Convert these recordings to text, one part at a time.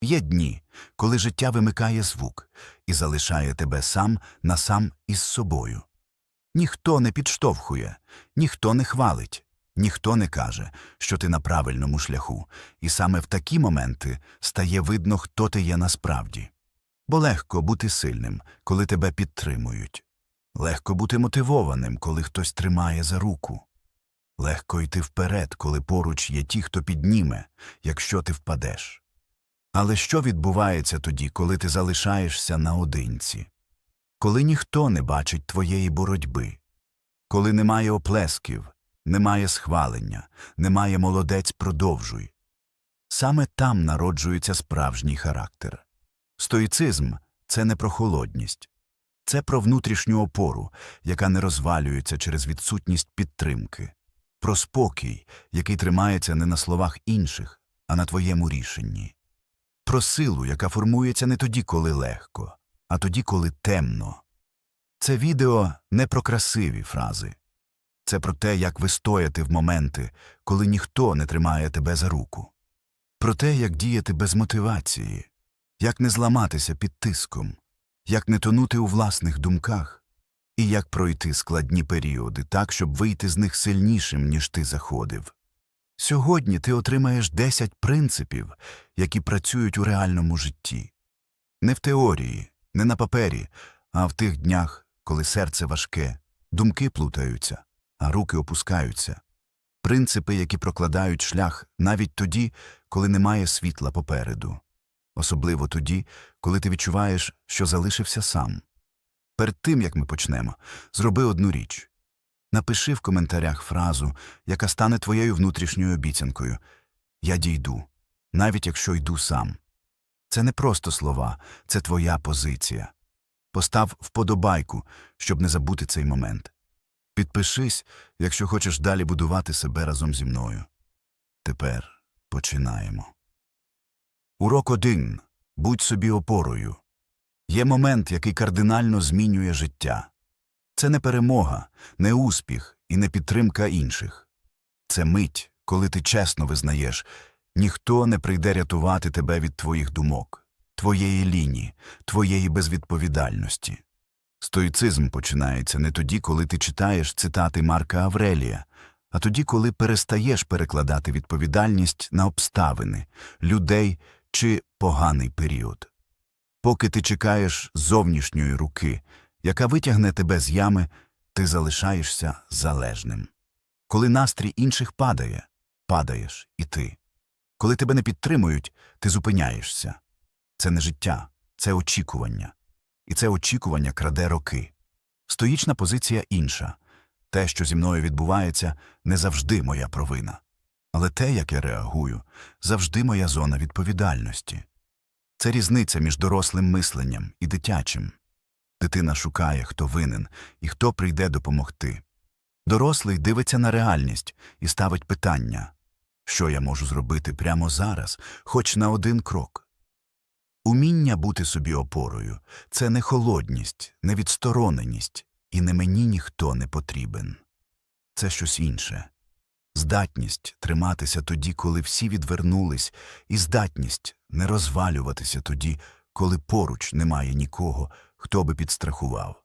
Є дні, коли життя вимикає звук і залишає тебе сам на сам із собою. Ніхто не підштовхує, ніхто не хвалить, ніхто не каже, що ти на правильному шляху, і саме в такі моменти стає видно, хто ти є насправді. Бо легко бути сильним, коли тебе підтримують. Легко бути мотивованим, коли хтось тримає за руку. Легко йти вперед, коли поруч є ті, хто підніме, якщо ти впадеш. Але що відбувається тоді, коли ти залишаєшся наодинці? Коли ніхто не бачить твоєї боротьби? Коли немає оплесків, немає схвалення, немає «молодець, продовжуй». Саме там народжується справжній характер. Стоїцизм – це не про холодність. Це про внутрішню опору, яка не розвалюється через відсутність підтримки. Про спокій, який тримається не на словах інших, а на твоєму рішенні. Про силу, яка формується не тоді, коли легко, а тоді, коли темно. Це відео не про красиві фрази. Це про те, як вистояти в моменти, коли ніхто не тримає тебе за руку. Про те, як діяти без мотивації, як не зламатися під тиском, як не тонути у власних думках, і як пройти складні періоди так, щоб вийти з них сильнішим, ніж ти заходив. Сьогодні ти отримаєш 10 принципів, які працюють у реальному житті. Не в теорії, не на папері, а в тих днях, коли серце важке, думки плутаються, а руки опускаються. Принципи, які прокладають шлях навіть тоді, коли немає світла попереду. Особливо тоді, коли ти відчуваєш, що залишився сам. Перед тим, як ми почнемо, зроби одну річ. Напиши в коментарях фразу, яка стане твоєю внутрішньою обіцянкою. «Я дійду, навіть якщо йду сам». Це не просто слова, це твоя позиція. Постав вподобайку, щоб не забути цей момент. Підпишись, якщо хочеш далі будувати себе разом зі мною. Тепер починаємо. Урок 1. Будь собі опорою. Є момент, який кардинально змінює життя. Це не перемога, не успіх і не підтримка інших. Це мить, коли ти чесно визнаєш, ніхто не прийде рятувати тебе від твоїх думок, твоєї лінії, твоєї безвідповідальності. Стоїцизм починається не тоді, коли ти читаєш цитати Марка Аврелія, а тоді, коли перестаєш перекладати відповідальність на обставини, людей чи поганий період. Поки ти чекаєш зовнішньої руки, яка витягне тебе з ями, ти залишаєшся залежним. Коли настрій інших падає, падаєш і ти. Коли тебе не підтримують, ти зупиняєшся. Це не життя, це очікування. І це очікування краде роки. Стоїчна позиція інша. Те, що зі мною відбувається, не завжди моя провина. Але те, як я реагую, завжди моя зона відповідальності. Це різниця між дорослим мисленням і дитячим. Дитина шукає, хто винен і хто прийде допомогти. Дорослий дивиться на реальність і ставить питання, що я можу зробити прямо зараз, хоч на один крок. Уміння бути собі опорою – це не холодність, не відстороненість, і не мені ніхто не потрібен. Це щось інше. Здатність триматися тоді, коли всі відвернулись, і здатність не розвалюватися тоді, коли поруч немає нікого, хто би підстрахував.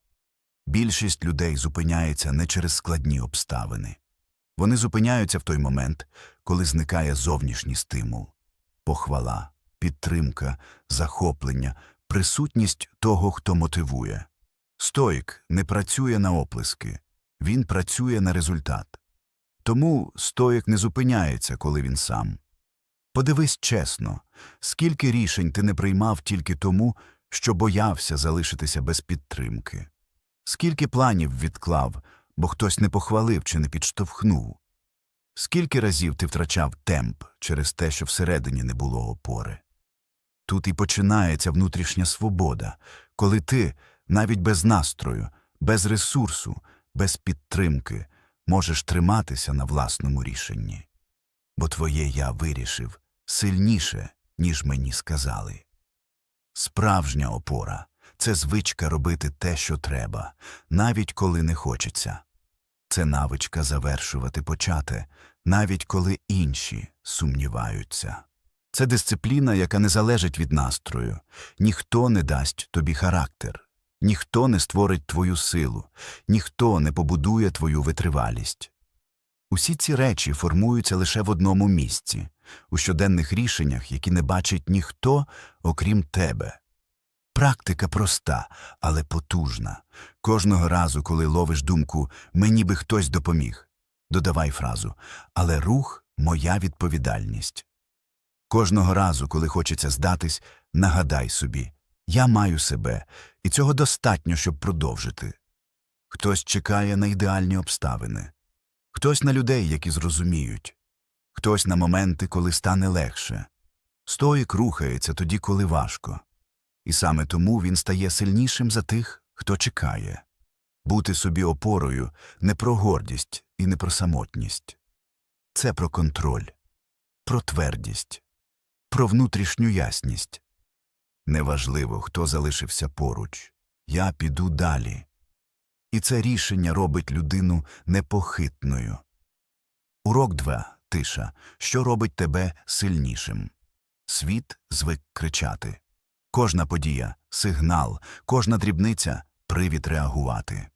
Більшість людей зупиняється не через складні обставини. Вони зупиняються в той момент, коли зникає зовнішній стимул. Похвала, підтримка, захоплення, присутність того, хто мотивує. Стоїк не працює на оплески, він працює на результат. Тому стоїк не зупиняється, коли він сам. Подивись чесно, скільки рішень ти не приймав тільки тому, що боявся залишитися без підтримки. Скільки планів відклав, бо хтось не похвалив чи не підштовхнув. Скільки разів ти втрачав темп через те, що всередині не було опори. Тут і починається внутрішня свобода, коли ти, навіть без настрою, без ресурсу, без підтримки, можеш триматися на власному рішенні. Бо твоє «я» вирішив сильніше, ніж мені сказали. Справжня опора – це звичка робити те, що треба, навіть коли не хочеться. Це навичка завершувати почате, навіть коли інші сумніваються. Це дисципліна, яка не залежить від настрою. Ніхто не дасть тобі характер. Ніхто не створить твою силу. Ніхто не побудує твою витривалість. Усі ці речі формуються лише в одному місці – у щоденних рішеннях, які не бачить ніхто, окрім тебе. Практика проста, але потужна. Кожного разу, коли ловиш думку «мені би хтось допоміг», додавай фразу «але рух – моя відповідальність». Кожного разу, коли хочеться здатись, нагадай собі «я маю себе, і цього достатньо, щоб продовжити». Хтось чекає на ідеальні обставини. Хтось на людей, які зрозуміють. Хтось на моменти, коли стане легше. Стоїк рухається тоді, коли важко. І саме тому він стає сильнішим за тих, хто чекає. Бути собі опорою не про гордість і не про самотність. Це про контроль, про твердість, про внутрішню ясність. Неважливо, хто залишився поруч. Я піду далі. І це рішення робить людину непохитною. Урок 2. Тиша. Що робить тебе сильнішим? Світ звик кричати. Кожна подія – сигнал, кожна дрібниця – привід реагувати.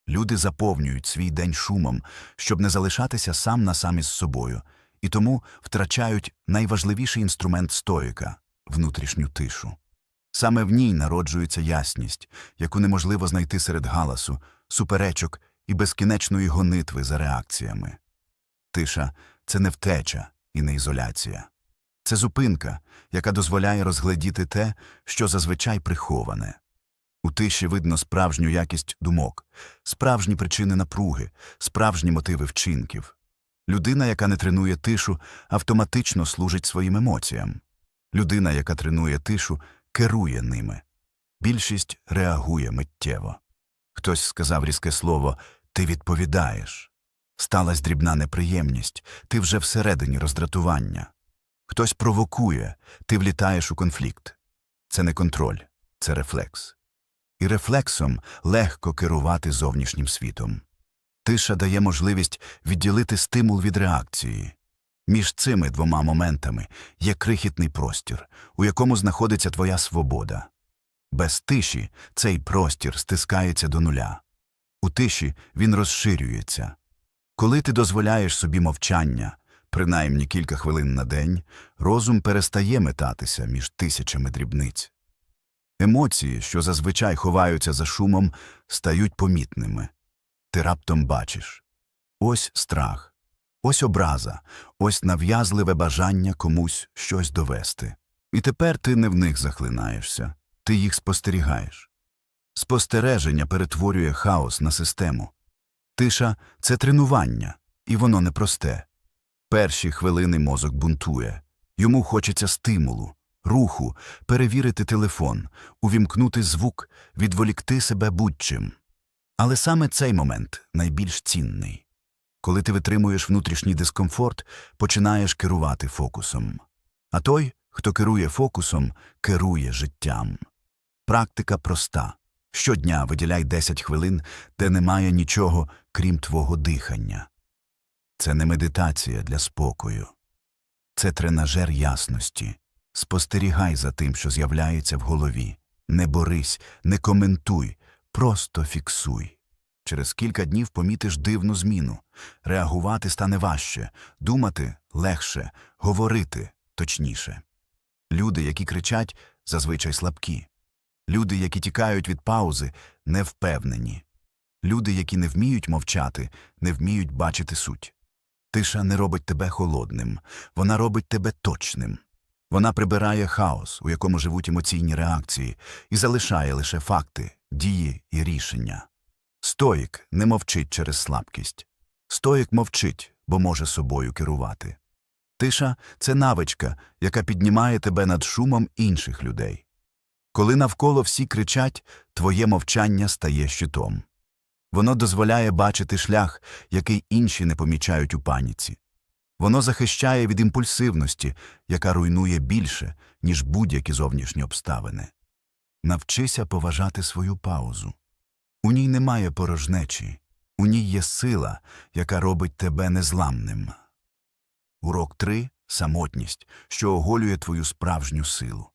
Люди заповнюють свій день шумом, щоб не залишатися сам на сам із собою, і тому втрачають найважливіший інструмент стоїка – внутрішню тишу. Саме в ній народжується ясність, яку неможливо знайти серед галасу, суперечок і безкінечної гонитви за реакціями. Тиша – це не втеча і не ізоляція. Це зупинка, яка дозволяє розгледіти те, що зазвичай приховане. У тиші видно справжню якість думок, справжні причини напруги, справжні мотиви вчинків. Людина, яка не тренує тишу, автоматично служить своїм емоціям. Людина, яка тренує тишу, керує ними. Більшість реагує миттєво. Хтось сказав різке слово «ти відповідаєш». Сталась дрібна неприємність, ти вже всередині роздратування. Хтось провокує, ти влітаєш у конфлікт. Це не контроль, це рефлекс. І рефлексом легко керувати зовнішнім світом. Тиша дає можливість відділити стимул від реакції. Між цими двома моментами є крихітний простір, у якому знаходиться твоя свобода. Без тиші цей простір стискається до нуля. У тиші він розширюється. Коли ти дозволяєш собі мовчання, принаймні кілька хвилин на день, розум перестає метатися між тисячами дрібниць. Емоції, що зазвичай ховаються за шумом, стають помітними. Ти раптом бачиш. Ось страх, ось образа, ось нав'язливе бажання комусь щось довести. І тепер ти не в них захлинаєшся, ти їх спостерігаєш. Спостереження перетворює хаос на систему. Тиша – це тренування, і воно непросте. Перші хвилини мозок бунтує. Йому хочеться стимулу, руху, перевірити телефон, увімкнути звук, відволікти себе будь-чим. Але саме цей момент найбільш цінний. Коли ти витримуєш внутрішній дискомфорт, починаєш керувати фокусом. А той, хто керує фокусом, керує життям. Практика проста. Щодня виділяй 10 хвилин, де немає нічого, крім твого дихання. Це не медитація для спокою. Це тренажер ясності. Спостерігай за тим, що з'являється в голові. Не борись, не коментуй, просто фіксуй. Через кілька днів помітиш дивну зміну. Реагувати стане важче, думати легше, говорити точніше. Люди, які кричать, зазвичай слабкі. Люди, які тікають від паузи, невпевнені. Люди, які не вміють мовчати, не вміють бачити суть. Тиша не робить тебе холодним, вона робить тебе точним. Вона прибирає хаос, у якому живуть емоційні реакції, і залишає лише факти, дії і рішення. Стоїк не мовчить через слабкість. Стоїк мовчить, бо може собою керувати. Тиша – це навичка, яка піднімає тебе над шумом інших людей. Коли навколо всі кричать, твоє мовчання стає щитом. Воно дозволяє бачити шлях, який інші не помічають у паніці. Воно захищає від імпульсивності, яка руйнує більше, ніж будь-які зовнішні обставини. Навчися поважати свою паузу. У ній немає порожнечі, у ній є сила, яка робить тебе незламним. Урок 3. самотність, що оголює твою справжню силу.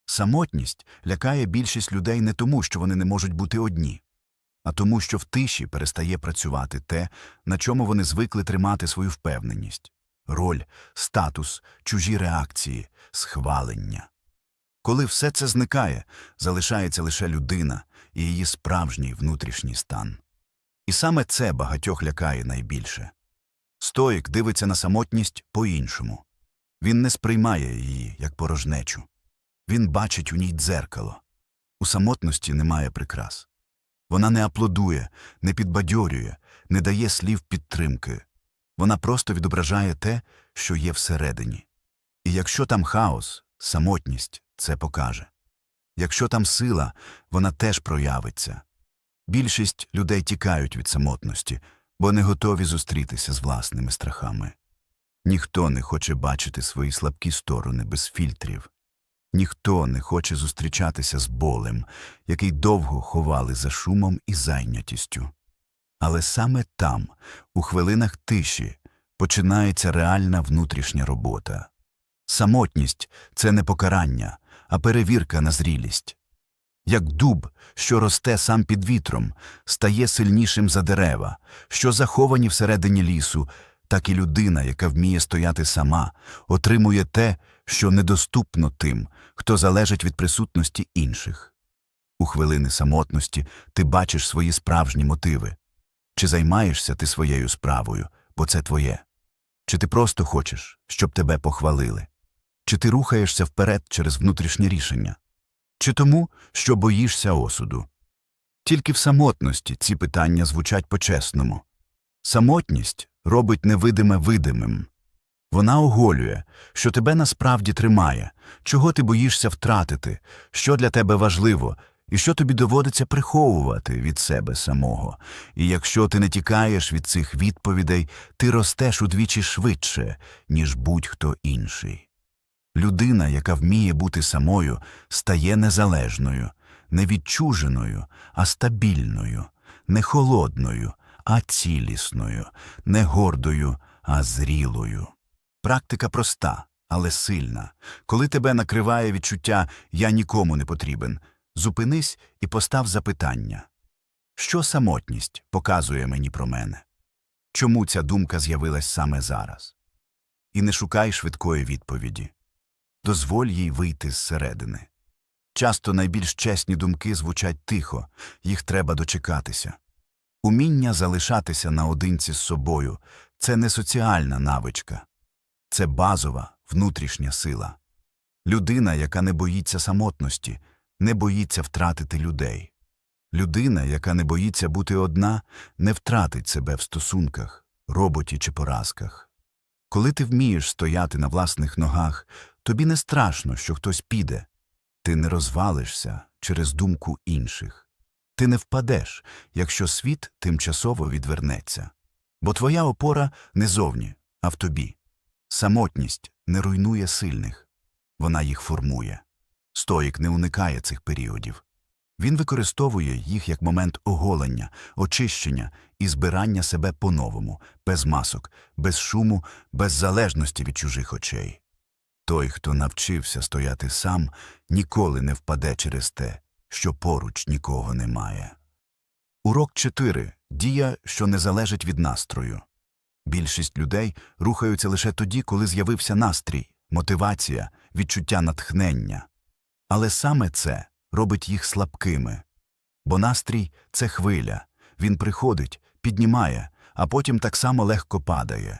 Самотність лякає більшість людей не тому, що вони не можуть бути одні, а тому, що в тиші перестає працювати те, на чому вони звикли тримати свою впевненість – роль, статус, чужі реакції, схвалення. Коли все це зникає, залишається лише людина і її справжній внутрішній стан. І саме це багатьох лякає найбільше. Стоїк дивиться на самотність по-іншому. Він не сприймає її як порожнечу. Він бачить у ній дзеркало. У самотності немає прикрас. Вона не аплодує, не підбадьорює, не дає слів підтримки. Вона просто відображає те, що є всередині. І якщо там хаос, самотність це покаже. Якщо там сила, вона теж проявиться. Більшість людей тікають від самотності, бо не готові зустрітися з власними страхами. Ніхто не хоче бачити свої слабкі сторони без фільтрів. Ніхто не хоче зустрічатися з болем, який довго ховали за шумом і зайнятістю. Але саме там, у хвилинах тиші, починається реальна внутрішня робота. Самотність – це не покарання, а перевірка на зрілість. Як дуб, що росте сам під вітром, стає сильнішим за дерева, що заховані всередині лісу, так і людина, яка вміє стояти сама, отримує те, що недоступно тим, хто залежить від присутності інших. У хвилини самотності ти бачиш свої справжні мотиви. Чи займаєшся ти своєю справою, бо це твоє? Чи ти просто хочеш, щоб тебе похвалили? Чи ти рухаєшся вперед через внутрішнє рішення? Чи тому, що боїшся осуду? Тільки в самотності ці питання звучать по-чесному. Самотність робить невидиме видимим. Вона оголює, що тебе насправді тримає, чого ти боїшся втратити, що для тебе важливо і що тобі доводиться приховувати від себе самого. І якщо ти не тікаєш від цих відповідей, ти ростеш удвічі швидше, ніж будь-хто інший. Людина, яка вміє бути самою, стає незалежною, не відчуженою, а стабільною, не холодною, а цілісною, не гордою, а зрілою. Практика проста, але сильна. Коли тебе накриває відчуття «я нікому не потрібен», зупинись і постав запитання. Що самотність показує мені про мене? Чому ця думка з'явилась саме зараз? І не шукай швидкої відповіді. Дозволь їй вийти зсередини. Часто найбільш чесні думки звучать тихо, їх треба дочекатися. Уміння залишатися наодинці з собою – це не соціальна навичка. Це базова, внутрішня сила. Людина, яка не боїться самотності, не боїться втратити людей. Людина, яка не боїться бути одна, не втратить себе в стосунках, роботі чи поразках. Коли ти вмієш стояти на власних ногах, тобі не страшно, що хтось піде. Ти не розвалишся через думку інших. Ти не впадеш, якщо світ тимчасово відвернеться. Бо твоя опора не зовні, а в тобі. Самотність не руйнує сильних. Вона їх формує. Стоїк не уникає цих періодів. Він використовує їх як момент оголення, очищення і збирання себе по-новому, без масок, без шуму, без залежності від чужих очей. Той, хто навчився стояти сам, ніколи не впаде через те, що поруч нікого немає. Урок 4. Дія, що не залежить від настрою. Більшість людей рухаються лише тоді, коли з'явився настрій, мотивація, відчуття натхнення. Але саме це робить їх слабкими. Бо настрій – це хвиля. Він приходить, піднімає, а потім так само легко падає.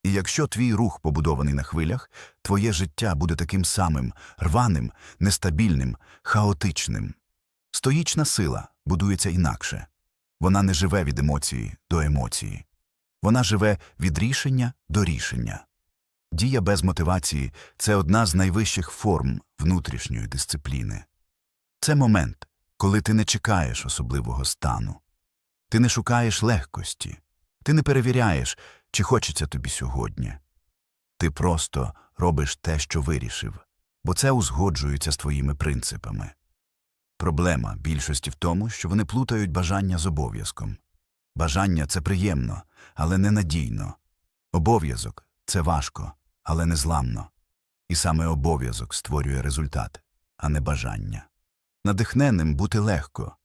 І якщо твій рух побудований на хвилях, твоє життя буде таким самим – рваним, нестабільним, хаотичним. Стоїчна сила будується інакше. Вона не живе від емоції до емоції. Вона живе від рішення до рішення. Дія без мотивації – це одна з найвищих форм внутрішньої дисципліни. Це момент, коли ти не чекаєш особливого стану. Ти не шукаєш легкості. Ти не перевіряєш, чи хочеться тобі сьогодні. Ти просто робиш те, що вирішив, бо це узгоджується з твоїми принципами. Проблема більшості в тому, що вони плутають бажання з обов'язком. Бажання – це приємно, але ненадійно. Обов'язок – це важко, але незламно. І саме обов'язок створює результат, а не бажання. Надихненним бути легко,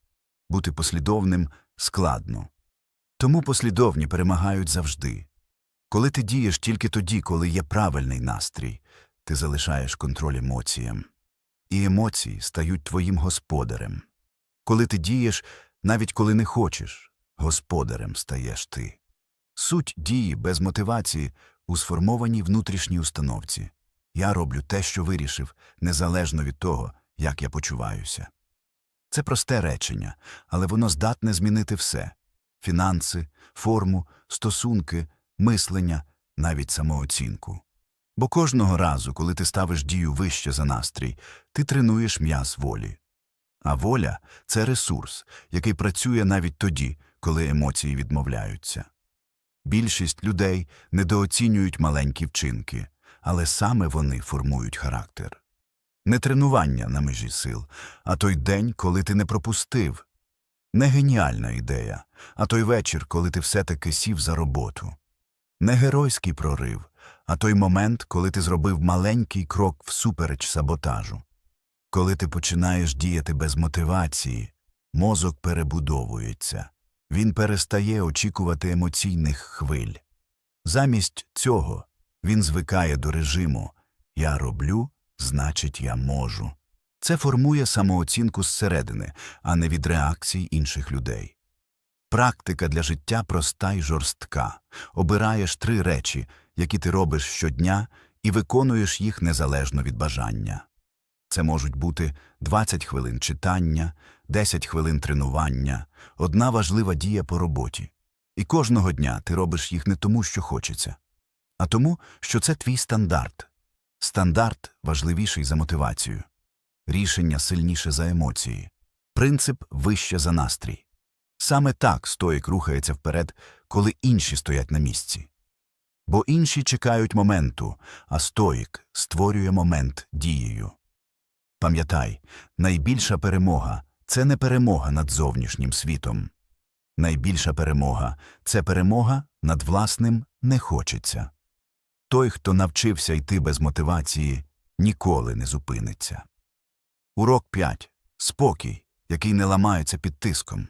бути послідовним складно. Тому послідовні перемагають завжди. Коли ти дієш тільки тоді, коли є правильний настрій, ти залишаєш контроль емоціям. І емоції стають твоїм господарем. Коли ти дієш, навіть коли не хочеш, господарем стаєш ти. Суть дії без мотивації у сформованій внутрішній установці. Я роблю те, що вирішив, незалежно від того, як я почуваюся. Це просте речення, але воно здатне змінити все – фінанси, форму, стосунки, мислення, навіть самооцінку. Бо кожного разу, коли ти ставиш дію вище за настрій, ти тренуєш м'яз волі. А воля – це ресурс, який працює навіть тоді, коли емоції відмовляються. Більшість людей недооцінюють маленькі вчинки, але саме вони формують характер. Не тренування на межі сил, а той день, коли ти не пропустив. Не геніальна ідея, а той вечір, коли ти все-таки сів за роботу. Не геройський прорив, а той момент, коли ти зробив маленький крок всупереч саботажу. Коли ти починаєш діяти без мотивації, мозок перебудовується. Він перестає очікувати емоційних хвиль. Замість цього він звикає до режиму «я роблю, значить я можу». Це формує самооцінку зсередини, а не від реакцій інших людей. Практика для життя проста й жорстка. Обираєш 3 речі, які ти робиш щодня, і виконуєш їх незалежно від бажання. Це можуть бути 20 хвилин читання, 10 хвилин тренування, 1 важлива дія по роботі. І кожного дня ти робиш їх не тому, що хочеться, а тому, що це твій стандарт. Стандарт важливіший за мотивацію. Рішення сильніше за емоції. Принцип вище за настрій. Саме так стоїк рухається вперед, коли інші стоять на місці. Бо інші чекають моменту, а стоїк створює момент дією. Пам'ятай, найбільша перемога – це не перемога над зовнішнім світом. Найбільша перемога – це перемога над власним «не хочеться». Той, хто навчився йти без мотивації, ніколи не зупиниться. Урок 5. Спокій, який не ламається під тиском.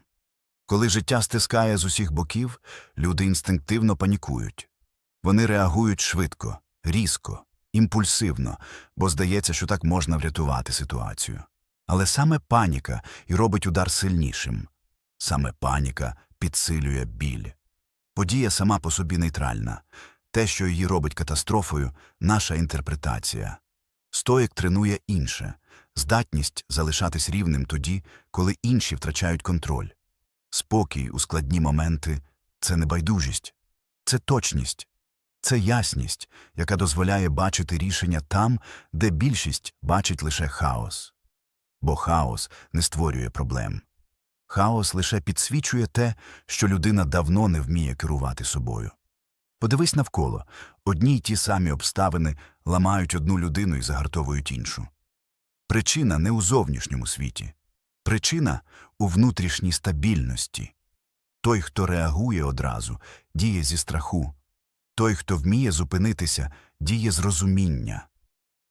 Коли життя стискає з усіх боків, люди інстинктивно панікують. Вони реагують швидко, різко, імпульсивно, бо здається, що так можна врятувати ситуацію. Але саме паніка і робить удар сильнішим. Саме паніка підсилює біль. Подія сама по собі нейтральна. Те, що її робить катастрофою – наша інтерпретація. Стоїк тренує інше – здатність залишатись рівним тоді, коли інші втрачають контроль. Спокій у складні моменти – це не байдужість. Це точність. Це ясність, яка дозволяє бачити рішення там, де більшість бачить лише хаос. Бо хаос не створює проблем. Хаос лише підсвічує те, що людина давно не вміє керувати собою. Подивись навколо. Одні й ті самі обставини ламають одну людину і загартовують іншу. Причина не у зовнішньому світі. Причина у внутрішній стабільності. Той, хто реагує одразу, діє зі страху. Той, хто вміє зупинитися, діє з розуміння.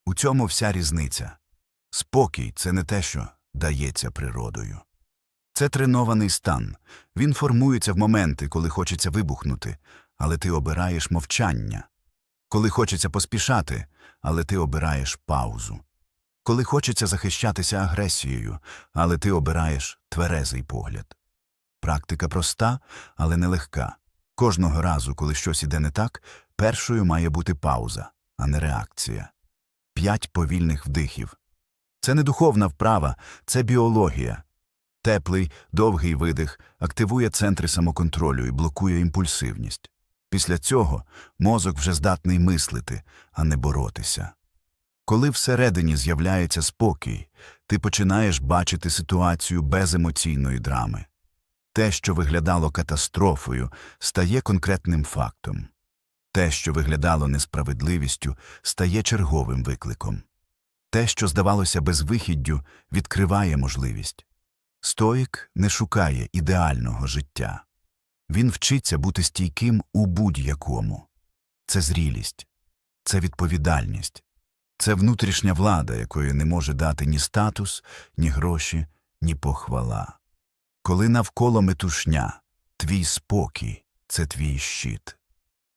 У цьому вся різниця. Спокій – це не те, що дається природою. Це тренований стан. Він формується в моменти, коли хочеться вибухнути, але ти обираєш мовчання. Коли хочеться поспішати, але ти обираєш паузу. Коли хочеться захищатися агресією, але ти обираєш тверезий погляд. Практика проста, але нелегка. Кожного разу, коли щось іде не так, першою має бути пауза, а не реакція. 5 повільних вдихів. Це не духовна вправа, це біологія. Теплий, довгий видих активує центри самоконтролю і блокує імпульсивність. Після цього мозок вже здатний мислити, а не боротися. Коли всередині з'являється спокій, ти починаєш бачити ситуацію без емоційної драми. Те, що виглядало катастрофою, стає конкретним фактом. Те, що виглядало несправедливістю, стає черговим викликом. Те, що здавалося безвихіддю, відкриває можливість. Стоїк не шукає ідеального життя. Він вчиться бути стійким у будь-якому. Це зрілість. Це відповідальність. Це внутрішня влада, якої не може дати ні статус, ні гроші, ні похвала. Коли навколо метушня, твій спокій – це твій щит.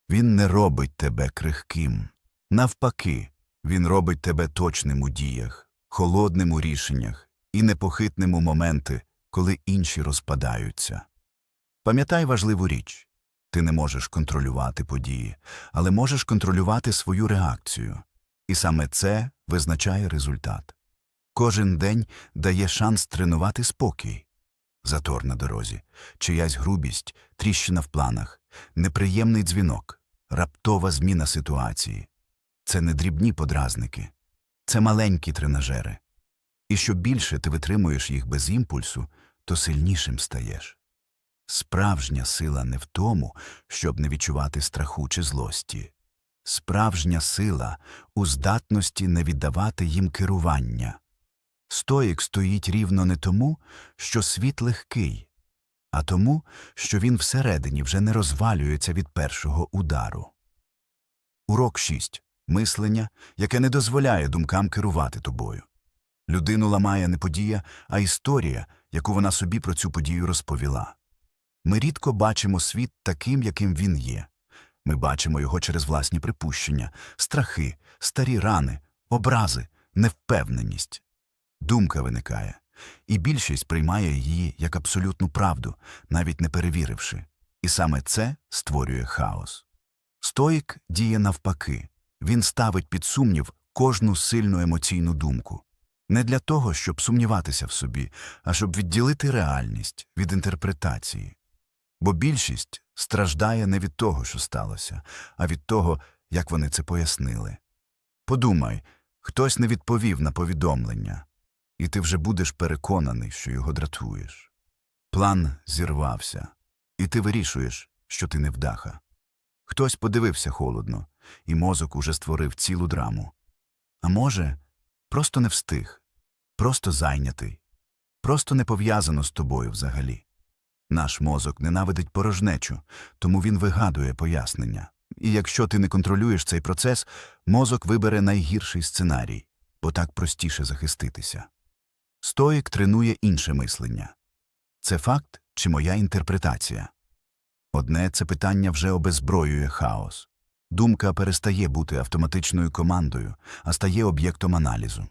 Він не робить тебе крихким. Навпаки, він робить тебе точним у діях, холодним у рішеннях і непохитним у моменти, коли інші розпадаються. Пам'ятай важливу річ. Ти не можеш контролювати події, але можеш контролювати свою реакцію. І саме це визначає результат. Кожен день дає шанс тренувати спокій. Затор на дорозі, чиясь грубість, тріщина в планах, неприємний дзвінок, раптова зміна ситуації. Це не дрібні подразники. Це маленькі тренажери. І що більше ти витримуєш їх без імпульсу, то сильнішим стаєш. Справжня сила не в тому, щоб не відчувати страху чи злості. Справжня сила у здатності не віддавати їм керування. Стоїк стоїть рівно не тому, що світ легкий, а тому, що він всередині вже не розвалюється від першого удару. Урок 6. Мислення, яке не дозволяє думкам керувати тобою. Людину ламає не подія, а історія, яку вона собі про цю подію розповіла. Ми рідко бачимо світ таким, яким він є. Ми бачимо його через власні припущення, страхи, старі рани, образи, невпевненість. Думка виникає, і більшість приймає її як абсолютну правду, навіть не перевіривши. І саме це створює хаос. Стоїк діє навпаки. Він ставить під сумнів кожну сильну емоційну думку. Не для того, щоб сумніватися в собі, а щоб відділити реальність від інтерпретації. Бо більшість страждає не від того, що сталося, а від того, як вони це пояснили. Подумай, хтось не відповів на повідомлення, і ти вже будеш переконаний, що його дратуєш. План зірвався, і ти вирішуєш, що ти невдаха. Хтось подивився холодно, і мозок уже створив цілу драму. А може, просто не встиг, просто зайнятий, просто не пов'язано з тобою взагалі. Наш мозок ненавидить порожнечу, тому він вигадує пояснення. І якщо ти не контролюєш цей процес, мозок вибере найгірший сценарій, бо так простіше захиститися. Стоїк тренує інше мислення. Це факт чи моя інтерпретація? Одне це питання вже обезброює хаос. Думка перестає бути автоматичною командою, а стає об'єктом аналізу.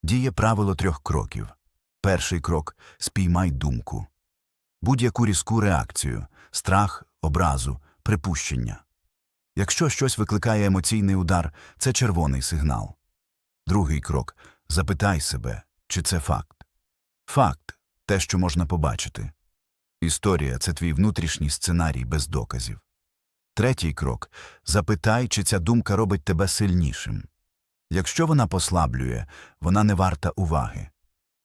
Діє правило 3 кроків. Перший крок – спіймай думку. Будь-яку різку реакцію – страх, образу, припущення. Якщо щось викликає емоційний удар – це червоний сигнал. Другий крок – запитай себе, чи це факт. Факт – те, що можна побачити. Історія – це твій внутрішній сценарій без доказів. Третій крок – запитай, чи ця думка робить тебе сильнішим. Якщо вона послаблює, вона не варта уваги.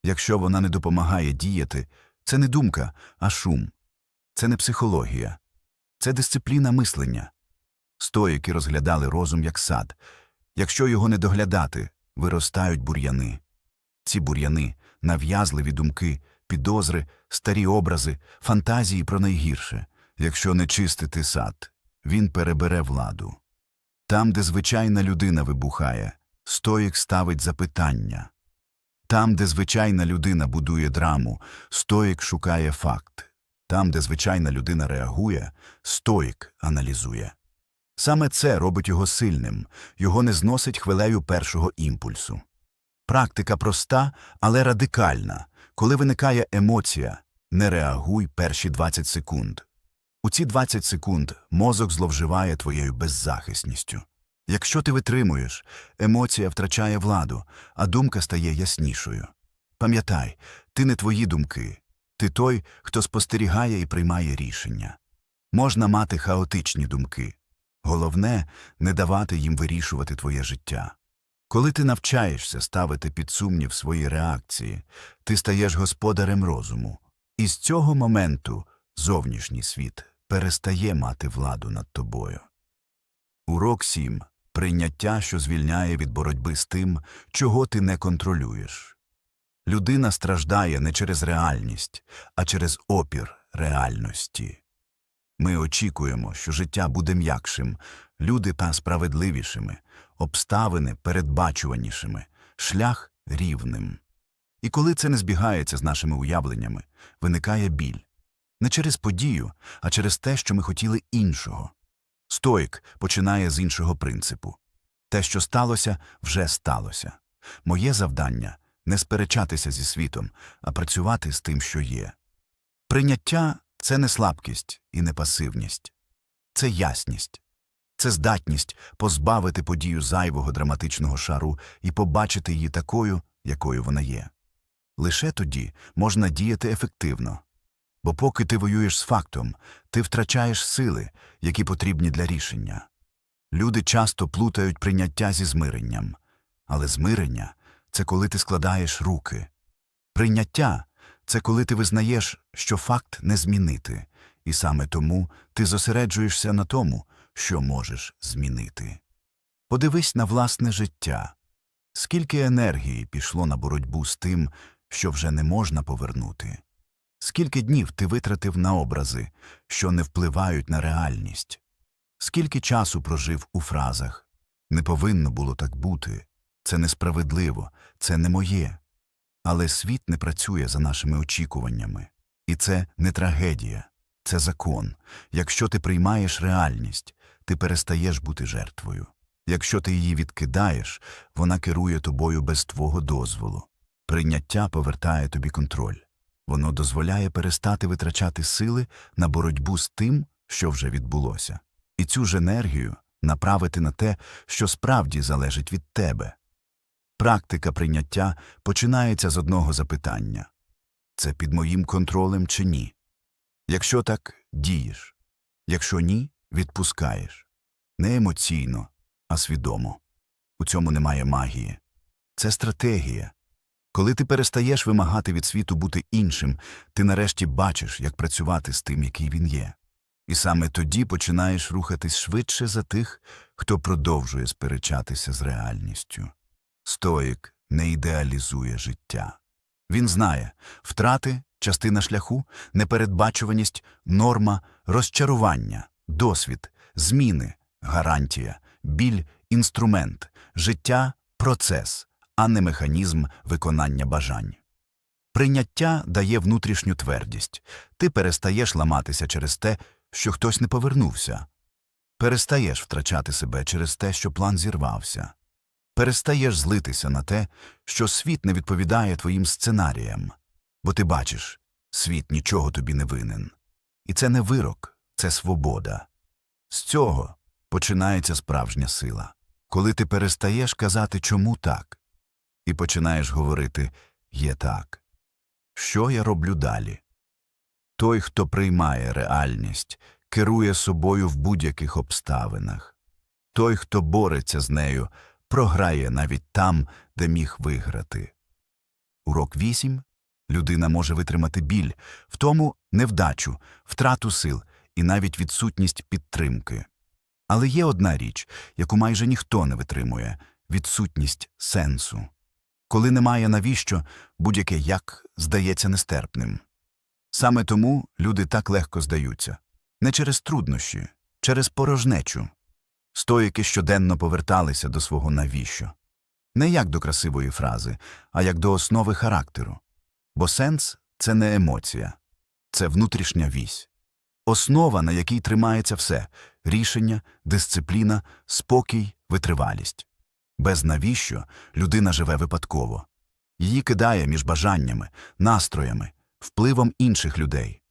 Якщо вона не допомагає діяти, це не думка, а шум. Це не психологія. Це дисципліна мислення. Стоїки розглядали розум як сад. Якщо його не доглядати, виростають бур'яни. Ці бур'яни – нав'язливі думки, підозри, старі образи, фантазії про найгірше. Якщо не чистити сад, він перебере владу. Там, де звичайна людина вибухає, стоїк ставить запитання. Там, де звичайна людина будує драму, стоїк шукає факт. Там, де звичайна людина реагує, стоїк аналізує. Саме це робить його сильним, його не зносить хвилею першого імпульсу. Практика проста, але радикальна. Коли виникає емоція, не реагуй перші 20 секунд. У ці 20 секунд мозок зловживає твоєю беззахисністю. Якщо ти витримуєш, емоція втрачає владу, а думка стає яснішою. Пам'ятай, ти не твої думки. Ти той, хто спостерігає і приймає рішення. Можна мати хаотичні думки. Головне – не давати їм вирішувати твоє життя. Коли ти навчаєшся ставити під сумнів свої реакції, ти стаєш господарем розуму. І з цього моменту зовнішній світ перестає мати владу над тобою. Урок 7. Прийняття, що звільняє від боротьби з тим, чого ти не контролюєш. Людина страждає не через реальність, а через опір реальності. Ми очікуємо, що життя буде м'якшим, люди та справедливішими, обставини передбачуванішими, шлях рівним. І коли це не збігається з нашими уявленнями, виникає біль. Не через подію, а через те, що ми хотіли іншого. Стоїк починає з іншого принципу. Те, що сталося, вже сталося. Моє завдання – не сперечатися зі світом, а працювати з тим, що є. Прийняття – це не слабкість і не пасивність. Це ясність. Це здатність позбавити подію зайвого драматичного шару і побачити її такою, якою вона є. Лише тоді можна діяти ефективно. Бо поки ти воюєш з фактом, ти втрачаєш сили, які потрібні для рішення. Люди часто плутають прийняття зі змиренням. Але змирення – це коли ти складаєш руки. Прийняття – це коли ти визнаєш, що факт не змінити, і саме тому ти зосереджуєшся на тому, що можеш змінити. Подивись на власне життя. Скільки енергії пішло на боротьбу з тим, що вже не можна повернути? Скільки днів ти витратив на образи, що не впливають на реальність? Скільки часу прожив у фразах «не повинно було так бути», «це несправедливо», «це не моє». Але світ не працює за нашими очікуваннями. І це не трагедія, це закон. Якщо ти приймаєш реальність, ти перестаєш бути жертвою. Якщо ти її відкидаєш, вона керує тобою без твого дозволу. Прийняття повертає тобі контроль. Воно дозволяє перестати витрачати сили на боротьбу з тим, що вже відбулося. І цю ж енергію направити на те, що справді залежить від тебе. Практика прийняття починається з одного запитання. Це під моїм контролем чи ні? Якщо так, дієш. Якщо ні, відпускаєш. Не емоційно, а свідомо. У цьому немає магії. Це стратегія. Коли ти перестаєш вимагати від світу бути іншим, ти нарешті бачиш, як працювати з тим, який він є. І саме тоді починаєш рухатись швидше за тих, хто продовжує сперечатися з реальністю. Стоїк не ідеалізує життя. Він знає – втрати – частина шляху, непередбачуваність – норма, розчарування, досвід, зміни – гарантія, біль – інструмент, життя – процес, а не механізм виконання бажань. Прийняття дає внутрішню твердість. Ти перестаєш ламатися через те, що хтось не повернувся. Перестаєш втрачати себе через те, що план зірвався. Перестаєш злитися на те, що світ не відповідає твоїм сценаріям. Бо ти бачиш, світ нічого тобі не винен. І це не вирок, це свобода. З цього починається справжня сила. Коли ти перестаєш казати «чому так?» і починаєш говорити «є так». Що я роблю далі? Той, хто приймає реальність, керує собою в будь-яких обставинах. Той, хто бореться з нею, програє навіть там, де міг виграти. Урок 8. Людина може витримати біль, втому невдачу, втрату сил і навіть відсутність підтримки. Але є одна річ, яку майже ніхто не витримує – відсутність сенсу. Коли немає навіщо, будь-яке «як» здається нестерпним. Саме тому люди так легко здаються. Не через труднощі, через порожнечу. Стоїки щоденно поверталися до свого «навіщо». Не як до красивої фрази, а як до основи характеру. Бо сенс – це не емоція. Це внутрішня вісь. Основа, на якій тримається все – рішення, дисципліна, спокій, витривалість. Без «навіщо» людина живе випадково. Її кидає між бажаннями, настроями, впливом інших людей.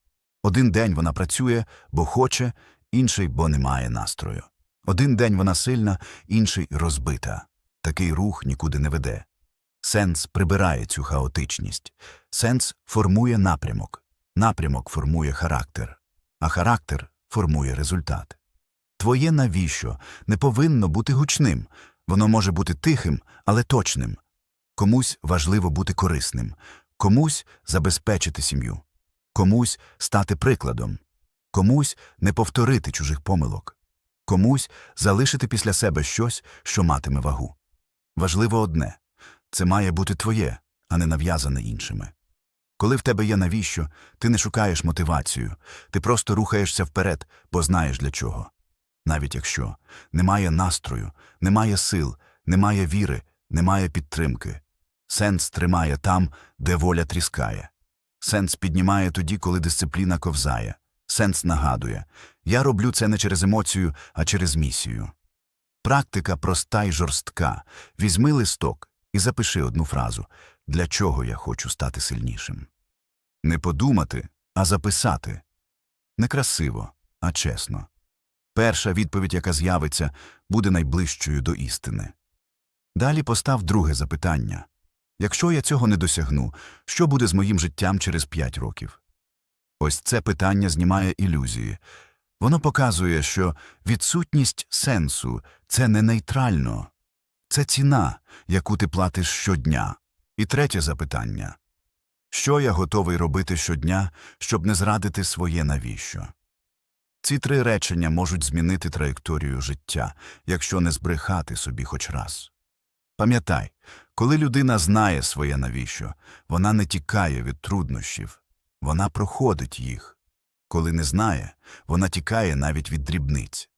Один день вона працює, бо хоче, інший, бо немає настрою. Один день вона сильна, інший розбита. Такий рух нікуди не веде. Сенс прибирає цю хаотичність. Сенс формує напрямок. Напрямок формує характер. А характер формує результат. Твоє «навіщо» не повинно бути гучним. Воно може бути тихим, але точним. Комусь важливо бути корисним. Комусь забезпечити сім'ю. Комусь стати прикладом. Комусь не повторити чужих помилок. Комусь залишити після себе щось, що матиме вагу. Важливо одне – це має бути твоє, а не нав'язане іншими. Коли в тебе є навіщо, ти не шукаєш мотивацію, ти просто рухаєшся вперед, бо знаєш для чого. Навіть якщо немає настрою, немає сил, немає віри, немає підтримки. Сенс тримає там, де воля тріскає. Сенс піднімає тоді, коли дисципліна ковзає. Сенс нагадує: я роблю це не через емоцію, а через місію. Практика проста й жорстка. Візьми листок і запиши одну фразу: для чого я хочу стати сильнішим. Не подумати, а записати. Не красиво, а чесно. Перша відповідь, яка з'явиться, буде найближчою до істини. Далі постав друге запитання. Якщо я цього не досягну, що буде з моїм життям через 5 років? Ось це питання знімає ілюзії. Воно показує, що відсутність сенсу – це не нейтрально. Це ціна, яку ти платиш щодня. І третє запитання. Що я готовий робити щодня, щоб не зрадити своє навіщо? Ці 3 речення можуть змінити траєкторію життя, якщо не збрехати собі хоч раз. Пам'ятай, коли людина знає своє навіщо, вона не тікає від труднощів, вона проходить їх. Коли не знає, вона тікає навіть від дрібниць.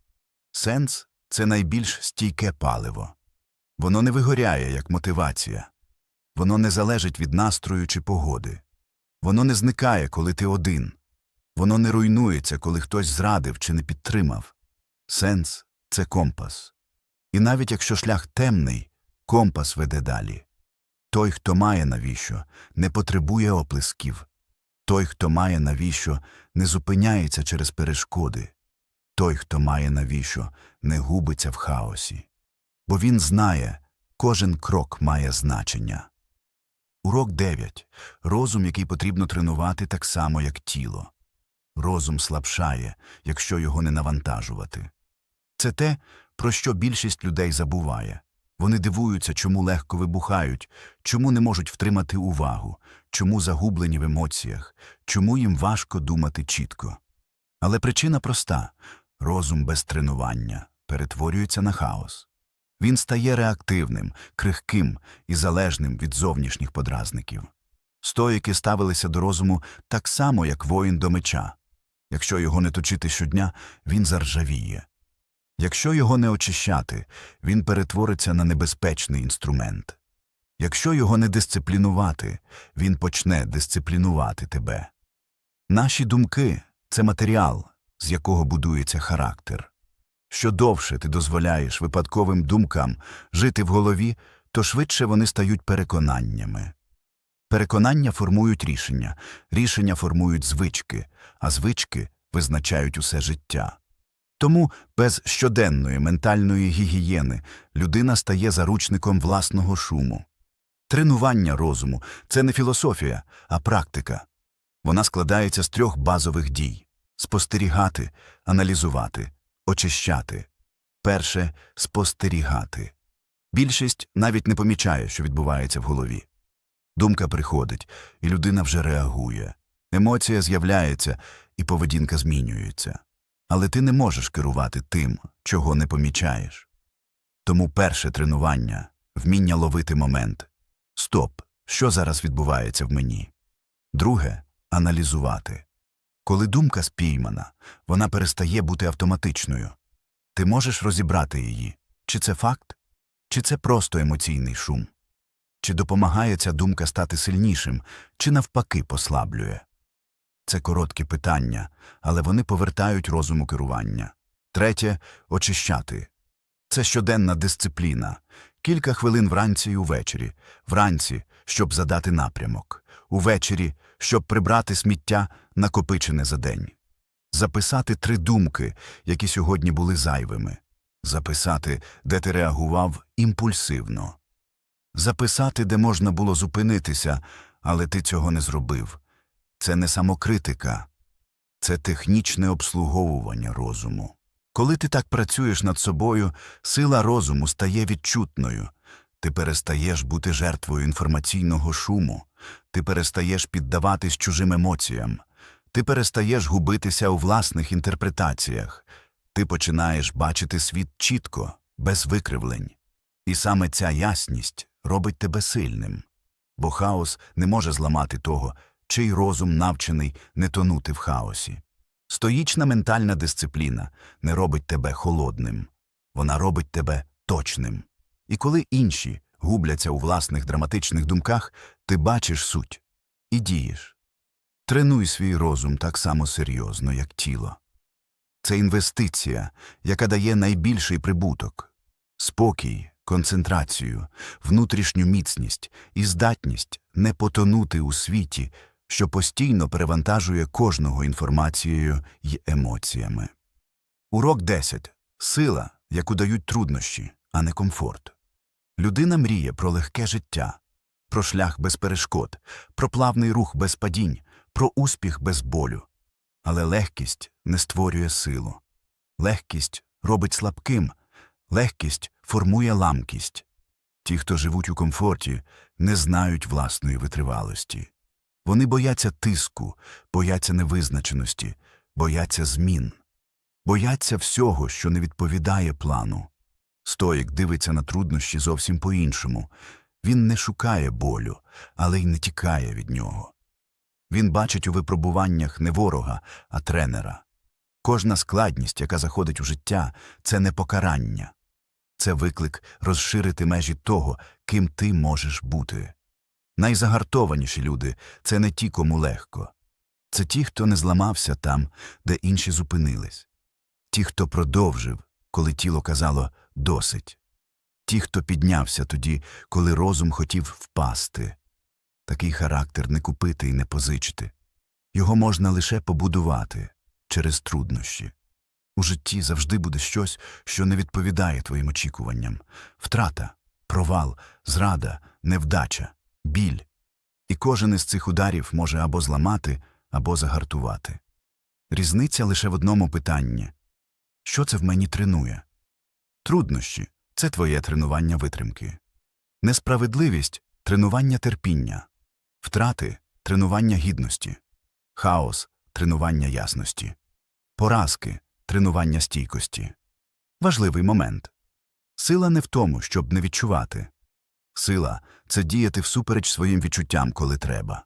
Сенс – це найбільш стійке паливо. Воно не вигоряє, як мотивація. Воно не залежить від настрою чи погоди. Воно не зникає, коли ти один. Воно не руйнується, коли хтось зрадив чи не підтримав. Сенс – це компас. І навіть якщо шлях темний, компас веде далі. Той, хто має навіщо, не потребує оплесків. Той, хто має навіщо, не зупиняється через перешкоди. Той, хто має навіщо, не губиться в хаосі. Бо він знає, кожен крок має значення. Урок 9. Розум, який потрібно тренувати так само, як тіло. Розум слабшає, якщо його не навантажувати. Це те, про що більшість людей забуває. Вони дивуються, чому легко вибухають, чому не можуть втримати увагу, чому загублені в емоціях, чому їм важко думати чітко. Але причина проста – розум без тренування перетворюється на хаос. Він стає реактивним, крихким і залежним від зовнішніх подразників. Стоїки ставилися до розуму так само, як воїн до меча. Якщо його не точити щодня, він заржавіє. Якщо його не очищати, він перетвориться на небезпечний інструмент. Якщо його не дисциплінувати, він почне дисциплінувати тебе. Наші думки – це матеріал, з якого будується характер. Що довше ти дозволяєш випадковим думкам жити в голові, то швидше вони стають переконаннями. Переконання формують рішення, рішення формують звички, а звички визначають усе життя. Тому без щоденної ментальної гігієни людина стає заручником власного шуму. Тренування розуму – це не філософія, а практика. Вона складається з 3 базових дій – спостерігати, аналізувати, очищати. Перше – спостерігати. Більшість навіть не помічає, що відбувається в голові. Думка приходить, і людина вже реагує. Емоція з'являється, і поведінка змінюється. Але ти не можеш керувати тим, чого не помічаєш. Тому перше тренування – вміння ловити момент. Стоп, що зараз відбувається в мені? Друге – аналізувати. Коли думка спіймана, вона перестає бути автоматичною. Ти можеш розібрати її. Чи це факт? Чи це просто емоційний шум? Чи допомагає ця думка стати сильнішим, чи навпаки послаблює? Це короткі питання, але вони повертають розум у керування. Третє – очищати. Це щоденна дисципліна. Кілька хвилин вранці і увечері. Вранці, щоб задати напрямок. Увечері, щоб прибрати сміття, накопичене за день. Записати 3 думки, які сьогодні були зайвими. Записати, де ти реагував імпульсивно. Записати, де можна було зупинитися, але ти цього не зробив. Це не самокритика. Це технічне обслуговування розуму. Коли ти так працюєш над собою, сила розуму стає відчутною. Ти перестаєш бути жертвою інформаційного шуму. Ти перестаєш піддаватись чужим емоціям. Ти перестаєш губитися у власних інтерпретаціях. Ти починаєш бачити світ чітко, без викривлень. І саме ця ясність робить тебе сильним. Бо хаос не може зламати того, чий розум навчений не тонути в хаосі. Стоїчна ментальна дисципліна не робить тебе холодним, вона робить тебе точним. І коли інші губляться у власних драматичних думках, ти бачиш суть і дієш. Тренуй свій розум так само серйозно, як тіло. Це інвестиція, яка дає найбільший прибуток. Спокій, концентрацію, внутрішню міцність і здатність не потонути у світі, що постійно перевантажує кожного інформацією й емоціями. Урок 10. Сила, яку дають труднощі, а не комфорт. Людина мріє про легке життя, про шлях без перешкод, про плавний рух без падінь, про успіх без болю. Але легкість не створює силу. Легкість робить слабким, легкість формує ламкість. Ті, хто живуть у комфорті, не знають власної витривалості. Вони бояться тиску, бояться невизначеності, бояться змін. Бояться всього, що не відповідає плану. Стоїк дивиться на труднощі зовсім по-іншому. Він не шукає болю, але й не тікає від нього. Він бачить у випробуваннях не ворога, а тренера. Кожна складність, яка заходить у життя, це не покарання. Це виклик розширити межі того, ким ти можеш бути. Найзагартованіші люди – це не ті, кому легко. Це ті, хто не зламався там, де інші зупинились. Ті, хто продовжив, коли тіло казало «досить». Ті, хто піднявся тоді, коли розум хотів впасти. Такий характер не купити і не позичити. Його можна лише побудувати через труднощі. У житті завжди буде щось, що не відповідає твоїм очікуванням. Втрата, провал, зрада, невдача, біль. І кожен із цих ударів може або зламати, або загартувати. Різниця лише в одному питанні. Що це в мені тренує? Труднощі – це твоє тренування витримки. Несправедливість – тренування терпіння. Втрати – тренування гідності. Хаос – тренування ясності. Поразки – тренування стійкості. Важливий момент. Сила не в тому, щоб не відчувати. Сила – це діяти всупереч своїм відчуттям, коли треба.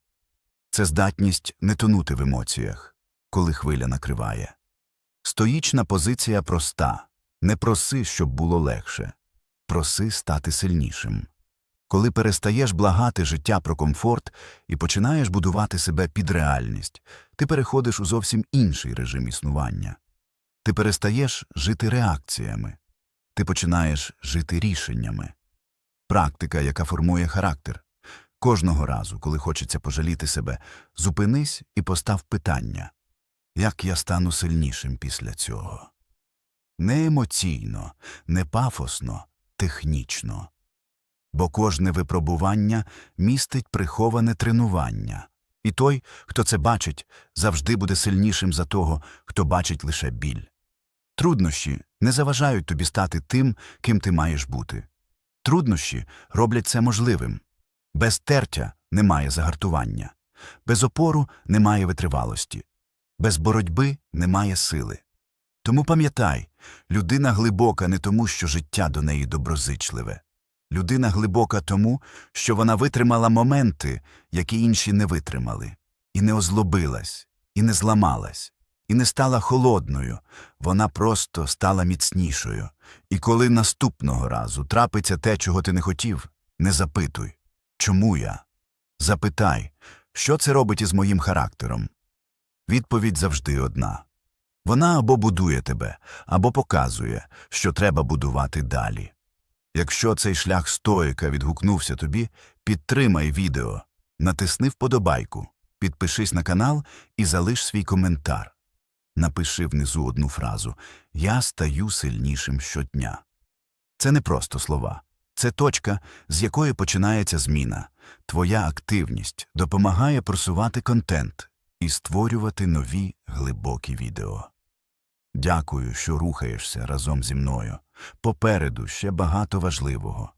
Це здатність не тонути в емоціях, коли хвиля накриває. Стоїчна позиція проста. Не проси, щоб було легше. Проси стати сильнішим. Коли перестаєш благати життя про комфорт і починаєш будувати себе під реальність, ти переходиш у зовсім інший режим існування. Ти перестаєш жити реакціями. Ти починаєш жити рішеннями. Практика, яка формує характер. Кожного разу, коли хочеться пожаліти себе, зупинись і постав питання. Як я стану сильнішим після цього? Не емоційно, не пафосно, технічно. Бо кожне випробування містить приховане тренування. І той, хто це бачить, завжди буде сильнішим за того, хто бачить лише біль. Труднощі не заважають тобі стати тим, ким ти маєш бути. Труднощі роблять це можливим. Без тертя немає загартування. Без опору немає витривалості. Без боротьби немає сили. Тому пам'ятай, людина глибока не тому, що життя до неї доброзичливе. Людина глибока тому, що вона витримала моменти, які інші не витримали. І не озлобилась, і не зламалась, і не стала холодною. Вона просто стала міцнішою. І коли наступного разу трапиться те, чого ти не хотів, не запитуй «Чому я?». Запитай, що це робить із моїм характером. Відповідь завжди одна. Вона або будує тебе, або показує, що треба будувати далі. Якщо цей шлях стоїка відгукнувся тобі, підтримай відео, натисни вподобайку, підпишись на канал і залиш свій коментар. Напиши внизу одну фразу «Я стаю сильнішим щодня». Це не просто слова. Це точка, з якої починається зміна. Твоя активність допомагає просувати контент і створювати нові глибокі відео. Дякую, що рухаєшся разом зі мною. Попереду ще багато важливого.